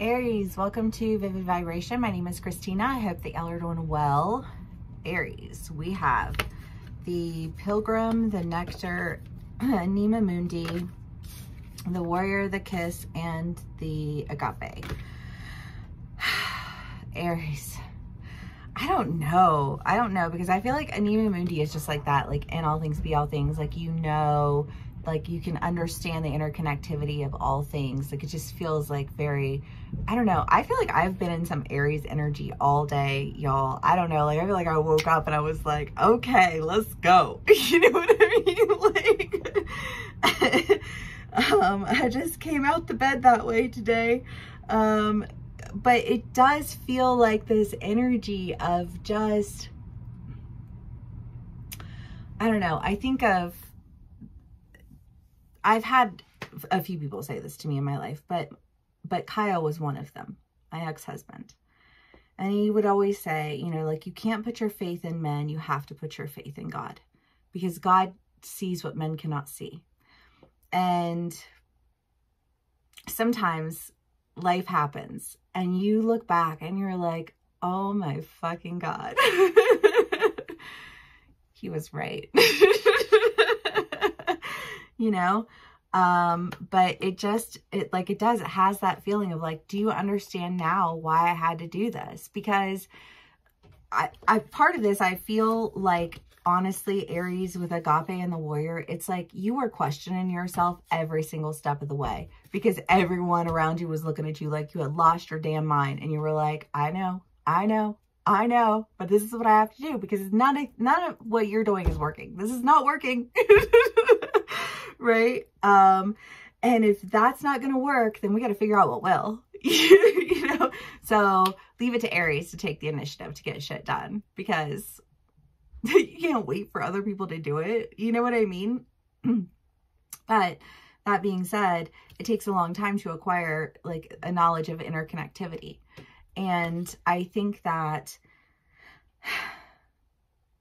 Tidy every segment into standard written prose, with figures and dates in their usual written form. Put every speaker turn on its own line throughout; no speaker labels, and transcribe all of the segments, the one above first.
Aries, welcome to Vivid Vibration. My name is Christina. I hope that y'all are doing well. Aries, we have the Pilgrim, the Nectar, Anima Mundi, the Warrior, the Kiss, and the Agape. Aries, I don't know because I feel like Anima Mundi is just like that, like in all things be all things, like like you can understand the interconnectivity of all things. Like it just feels like very, I don't know. I feel like I've been in some Aries energy all day, y'all. I don't know. Like I feel like I woke up and I was like, okay, let's go. You know what I mean? Like, I just came out the bed that way today. But it does feel like this energy of just, I don't know. I've had a few people say this to me in my life, but Kyle was one of them, my ex-husband. And he would always say, you know, like, you can't put your faith in men. You have to put your faith in God, because God sees what men cannot see. And sometimes life happens and you look back and you're like, oh my fucking God. He was right. You know, but it has that feeling of like, do you understand now why I had to do this? Because I part of this, I feel like, honestly, Aries with Agape and the Warrior, it's like you were questioning yourself every single step of the way, because everyone around you was looking at you like you had lost your damn mind. And you were like, I know, but this is what I have to do, because none of what you're doing is working. This is not working. Right? And if that's not going to work, then we got to figure out what will, you know? So leave it to Aries to take the initiative to get shit done, because you can't wait for other people to do it. You know what I mean? But that being said, it takes a long time to acquire like a knowledge of interconnectivity. And I think that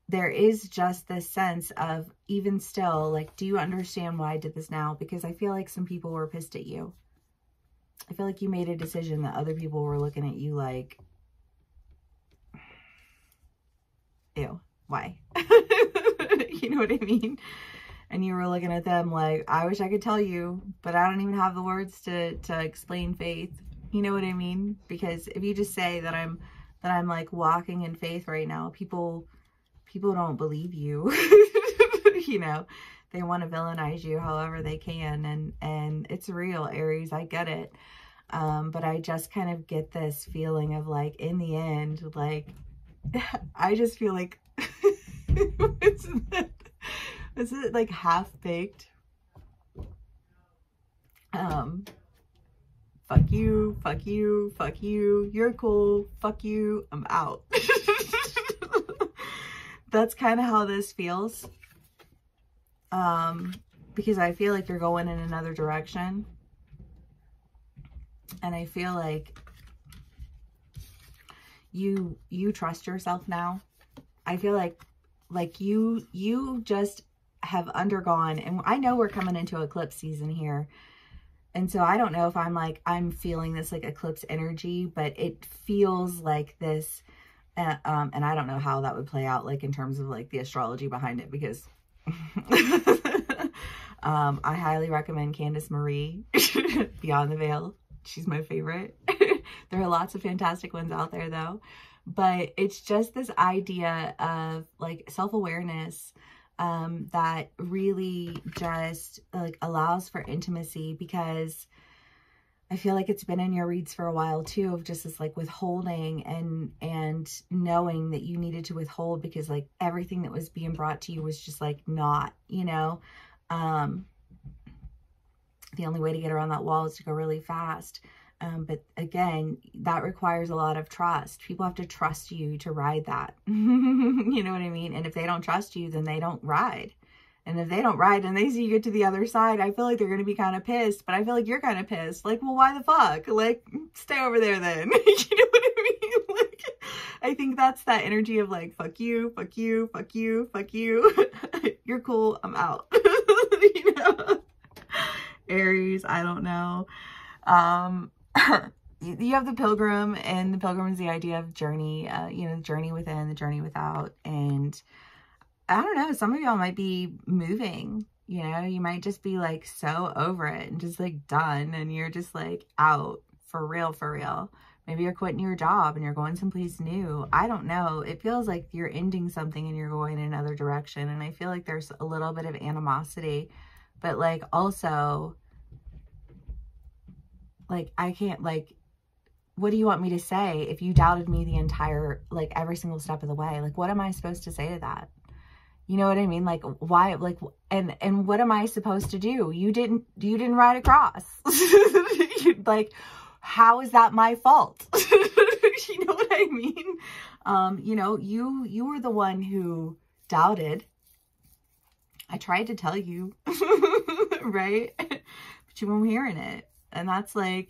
there is just this sense of, even still, like, do you understand why I did this now? Because I feel like some people were pissed at you. I feel like you made a decision that other people were looking at you like, ew, why? You know what I mean? And you were looking at them like, I wish I could tell you, but I don't even have the words to explain faith. You know what I mean? Because if you just say that I'm like walking in faith right now, people don't believe you. You know, they want to villainize you however they can, and it's real, Aries. I get it. But I just kind of get this feeling of like, in the end, like, I just feel like, is it like half-baked? Fuck you, fuck you, fuck you, you're cool, fuck you, I'm out. That's kind of how this feels. Because I feel like you're going in another direction. And I feel like you trust yourself now. I feel like you just have undergone, and I know we're coming into eclipse season here. And so I don't know if I'm feeling this like eclipse energy, but it feels like this. And I don't know how that would play out, like in terms of like the astrology behind it, because I highly recommend Candace Marie, Beyond the Veil. She's my favorite. There are lots of fantastic ones out there though, but it's just this idea of like self-awareness that really just like allows for intimacy, because I feel like it's been in your reads for a while too, of just this like withholding and knowing that you needed to withhold, because like everything that was being brought to you was just like not, you know, the only way to get around that wall is to go really fast. But again, that requires a lot of trust. People have to trust you to ride that. You know what I mean? And if they don't trust you, then they don't ride. And if they don't ride and they see you get to the other side, I feel like they're going to be kind of pissed. But I feel like you're kind of pissed. Like, well, why the fuck? Like, stay over there then. You know what I mean? Like, I think that's that energy of like, fuck you, fuck you, fuck you, fuck you. You're cool. I'm out. You know? Aries, I don't know. you have the pilgrim, and the pilgrim is the idea of journey, you know, the journey within, the journey without. And I don't know, some of y'all might be moving, you know, you might just be like so over it and just like done, and you're just like out for real, for real. Maybe you're quitting your job and you're going someplace new. I don't know. It feels like you're ending something and you're going in another direction. And I feel like there's a little bit of animosity, but like also like, I can't, like, what do you want me to say if you doubted me the entire, like every single step of the way? Like, what am I supposed to say to that? You know what I mean? Like, why, like, and what am I supposed to do? You didn't ride across. Like, how is that my fault? You know what I mean? You know, you were the one who doubted. I tried to tell you, right? But you weren't hearing it. And that's like,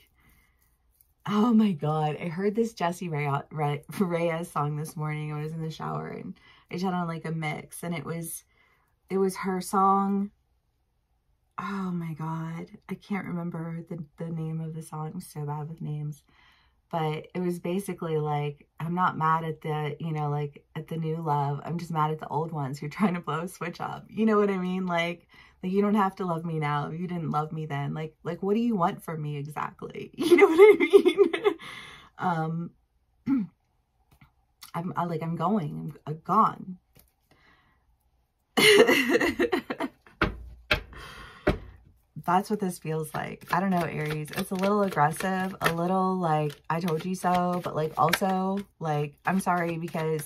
oh my God. I heard this Jessie Reyes song this morning. I was in the shower and I just had on like a mix, and it was her song. Oh my God. I can't remember the name of the song. I'm so bad with names. But it was basically like, I'm not mad at the, you know, like at the new love. I'm just mad at the old ones who are trying to blow a switch up. You know what I mean? Like you don't have to love me now. You didn't love me then. Like, what do you want from me exactly? You know what I mean? I'm going, I'm gone. That's what this feels like. I don't know, Aries. It's a little aggressive, a little like, I told you so, but like also like, I'm sorry because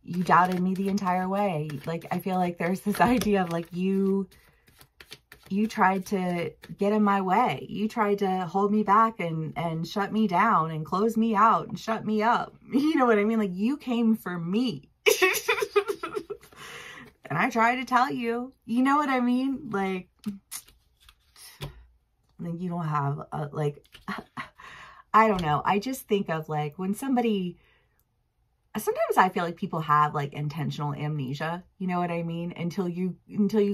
you doubted me the entire way. Like, I feel like there's this idea of like, you tried to get in my way. You tried to hold me back and shut me down and close me out and shut me up. You know what I mean? Like, you came for me. And I tried to tell you, you know what I mean? Like you don't have a, like, I don't know. I just think of like when somebody, sometimes I feel like people have like intentional amnesia, you know what I mean? Until you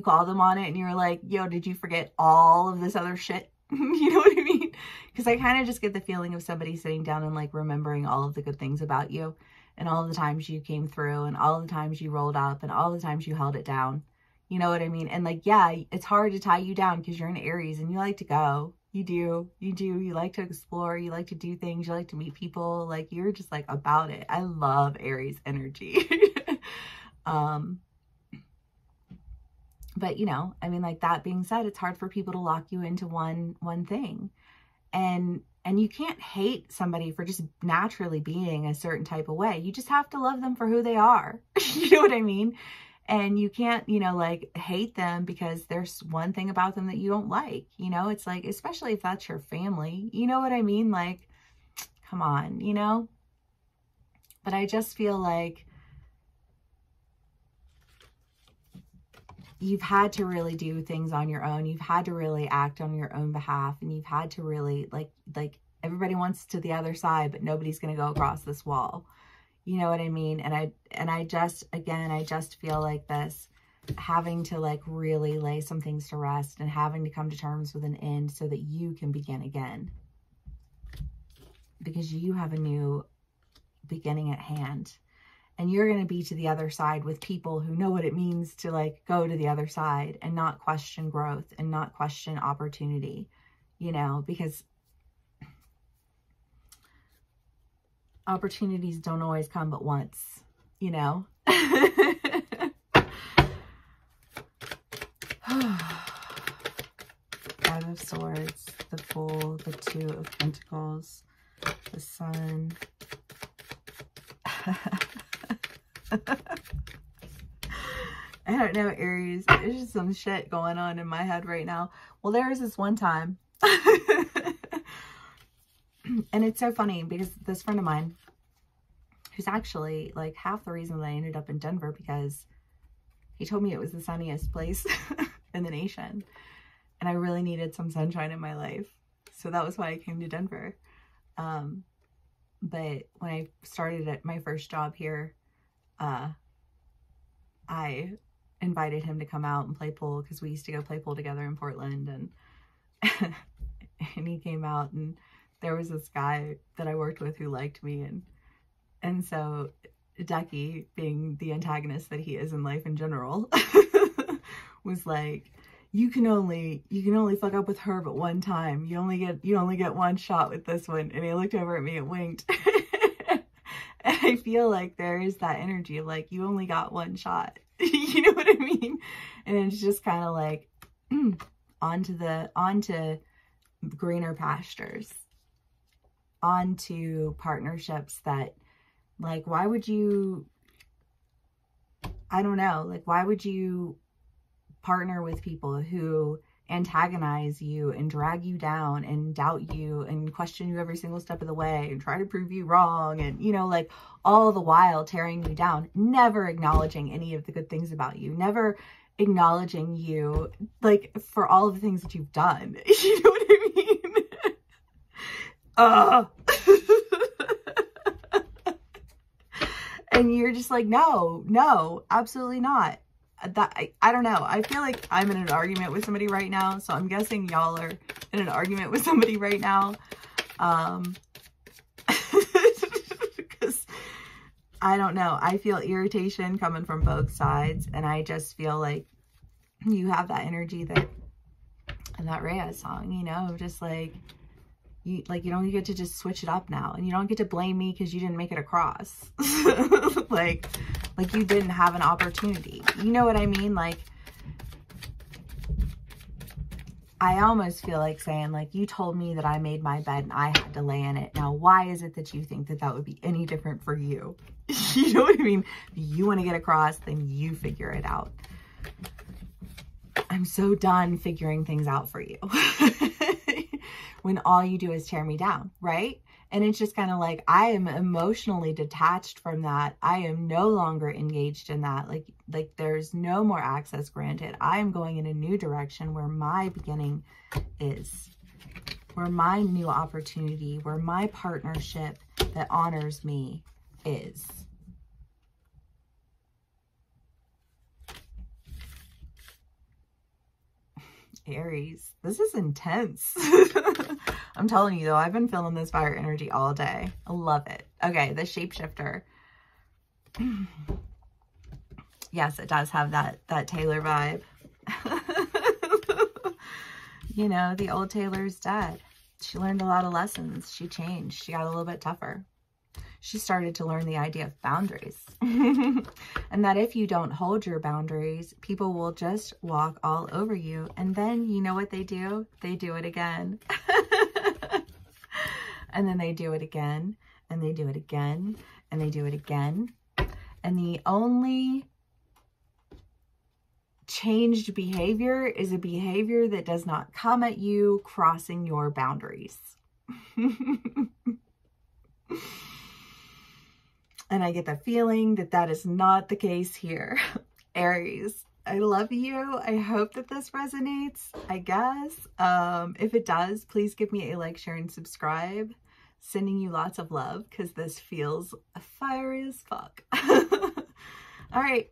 call them on it and you're like, yo, did you forget all of this other shit? You know what I mean? Because I kind of just get the feeling of somebody sitting down and like remembering all of the good things about you and all the times you came through and all the times you rolled up and all the times you held it down. You know what I mean? And like, yeah, it's hard to tie you down because you're an Aries and you like to go. You do. You like to explore. You like to do things. You like to meet people. Like, you're just like about it. I love Aries energy. But you know, I mean, like, that being said, it's hard for people to lock you into one thing. And you can't hate somebody for just naturally being a certain type of way. You just have to love them for who they are. You know what I mean? And you can't, you know, like hate them because there's one thing about them that you don't like, you know, it's like, especially if that's your family, you know what I mean? Like, come on, you know, but I just feel like you've had to really do things on your own. You've had to really act on your own behalf, and you've had to really like everybody wants to the other side, but nobody's going to go across this wall. You know what I mean? And I just, again, I just feel like this, having to like really lay some things to rest and having to come to terms with an end so that you can begin again. Because you have a new beginning at hand. And you're going to be to the other side with people who know what it means to like go to the other side and not question growth and not question opportunity, you know, because opportunities don't always come but once, you know. Five of Swords, the Fool, the Two of Pentacles, the Sun. I don't know, Aries. There's just some shit going on in my head right now. Well, there was this one time. And it's so funny because this friend of mine, who's actually like half the reason that I ended up in Denver, because he told me it was the sunniest place in the nation. And I really needed some sunshine in my life. So that was why I came to Denver. But when I started at my first job here, I invited him to come out and play pool because we used to go play pool together in Portland. And and he came out, and there was this guy that I worked with who liked me, and so Ducky, being the antagonist that he is in life in general, was like, you can only fuck up with her but one time. You only get one shot with this one. And he looked over at me and winked. And I feel like there is that energy of like, you only got one shot. You know what I mean? And it's just kind of like onto greener pastures, onto partnerships that, like, why would you, I don't know, like, why would you partner with people who antagonize you and drag you down and doubt you and question you every single step of the way and try to prove you wrong, and, you know, like, all the while tearing you down, never acknowledging any of the good things about you, never acknowledging you, like, for all of the things that you've done. You know what I mean? And you're just like, no, absolutely not. That I don't know. I feel like I'm in an argument with somebody right now, so I'm guessing y'all are in an argument with somebody right now. Because I don't know. I feel irritation coming from both sides, and I just feel like you have that energy that in that Rhea song, you know, just like you don't get to just switch it up now, and you don't get to blame me because you didn't make it across. like you didn't have an opportunity. You know what I mean? Like, I almost feel like saying, like, you told me that I made my bed and I had to lay in it. Now, why is it that you think that that would be any different for you? You know what I mean? If you want to get across, then you figure it out. I'm so done figuring things out for you. When all you do is tear me down, right? And it's just kind of like, I am emotionally detached from that. I am no longer engaged in that. Like there's no more access granted. I am going in a new direction where my beginning is, where my new opportunity, where my partnership that honors me is. Aries, this is intense. I'm telling you though, I've been feeling this fire energy all day. I love it. Okay, the shapeshifter. Yes, it does have that Taylor vibe. You know, the old Taylor's dead. She learned a lot of lessons. She changed. She got a little bit tougher. She started to learn the idea of boundaries. And that if you don't hold your boundaries, people will just walk all over you. And then you know what they do? They do it again. And then they do it again. And they do it again. And they do it again. And the only changed behavior is a behavior that does not come at you crossing your boundaries. And I get the feeling that that is not the case here. Aries, I love you. I hope that this resonates, I guess. If it does, please give me a like, share, and subscribe. Sending you lots of love because this feels fiery as fuck. All right.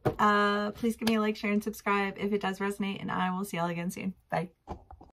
Please give me a like, share, and subscribe if it does resonate, and I will see y'all again soon. Bye.